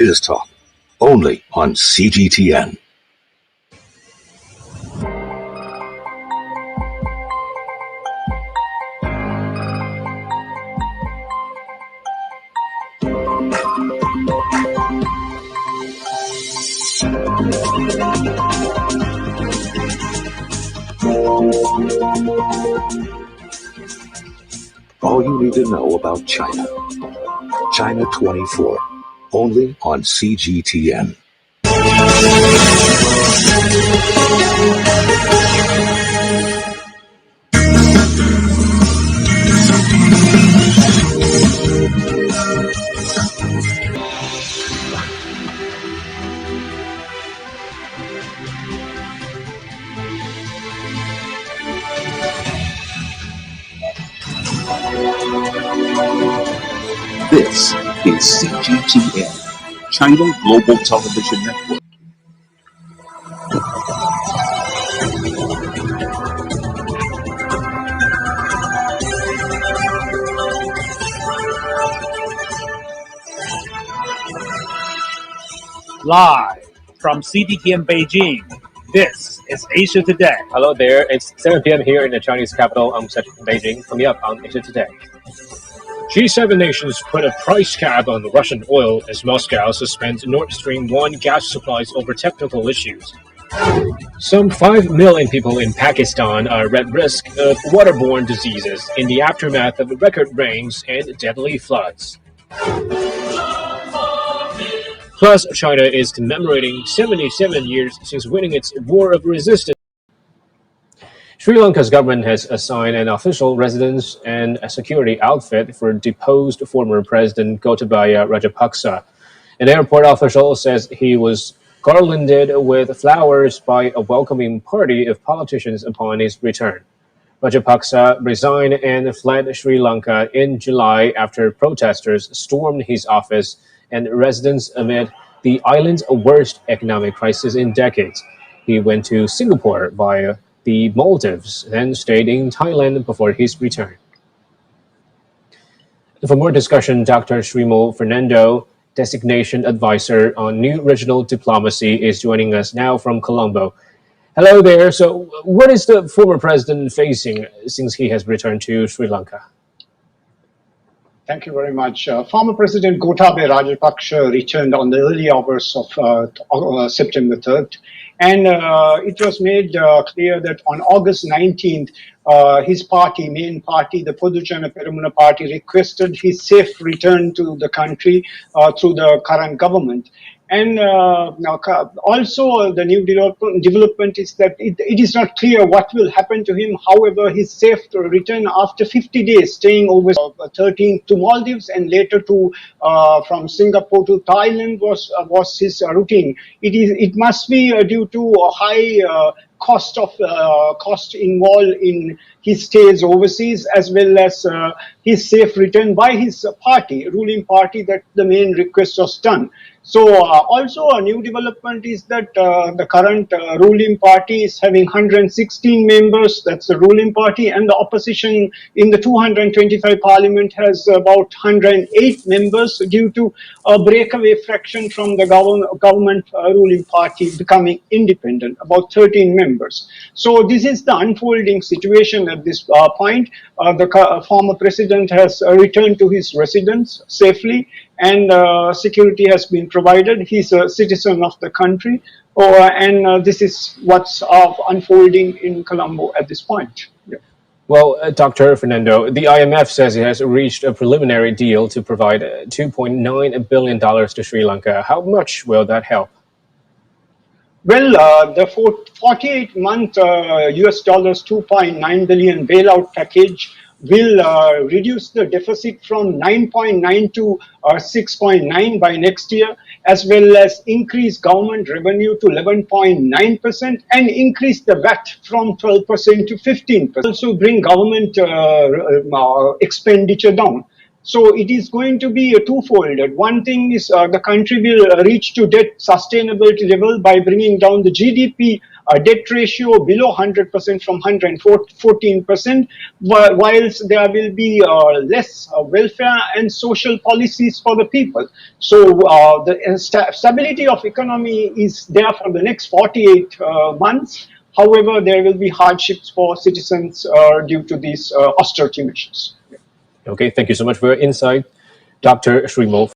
is talk, only on CGTN. All you need to know about China. China 24, only on CGTN. This is CGTN, China Global Television Network. Live from CGTN Beijing, this is Asia Today. Hello there, it's 7 p.m. here in the Chinese capital, Beijing. Coming up on Asia Today. G7 nations put a price cap on the Russian oil as Moscow suspends Nord Stream 1 gas supplies over technical issues. Some 5 million people in Pakistan are at risk of waterborne diseases in the aftermath of record rains and deadly floods. Plus, China is commemorating 77 years since winning its War of Resistance. Sri Lanka's government has assigned an official residence and a security outfit for deposed former President Gotabaya Rajapaksa. An airport official says he was garlanded with flowers by a welcoming party of politicians upon his return. Rajapaksa resigned and fled Sri Lanka in July after protesters stormed his office and residence amid the island's worst economic crisis in decades. He went to Singapore via the Maldives, then stayed in Thailand before his return. For more discussion, Dr. Srimal Fernando, Designation Advisor on New Regional Diplomacy, is joining us now from Colombo. Hello there. So what is the former president facing since he has returned to Sri Lanka? Thank you very much. Former President Gotabaya Rajapaksa returned on the early hours of September 3rd. And it was made clear that on August 19th, his party, main party, the Podujana Peramuna party, requested his safe return to the country through the current government. And also the new development is that it is not clear what will happen to him. However, his safe return after 50 days staying over 13th to Maldives and later to from Singapore to Thailand was his routine. It must be due to a high cost involved in his stays overseas, as well as his safe return by his party, ruling party, that the main request was done. So also a new development is that the current ruling party is having 116 members, that's the ruling party, and the opposition in the 225 parliament has about 108 members due to a breakaway fraction from the government ruling party becoming independent, about 13 members. So this is the unfolding situation at this point. The former president has returned to his residence safely, and security has been provided. He's a citizen of the country, and this is what's unfolding in Colombo at this point. Yeah. Well, Dr. Fernando, the IMF says it has reached a preliminary deal to provide $2.9 billion to Sri Lanka. How much will that help? Well, the 48-month US dollars 2.9 billion bailout package will reduce the deficit from 9.9 to 6.9 by next year, as well as increase government revenue to 11.9% and increase the VAT from 12% to 15%. Also bring government expenditure down. So it is going to be a twofold. One thing is the country will reach to debt sustainability level by bringing down the GDP a debt ratio below 100% from 114%, whilst there will be less welfare and social policies for the people. So the stability of economy is there for the next 48 months. However, there will be hardships for citizens due to these austerity measures. Okay, thank you so much for your insight, Dr. Srimal.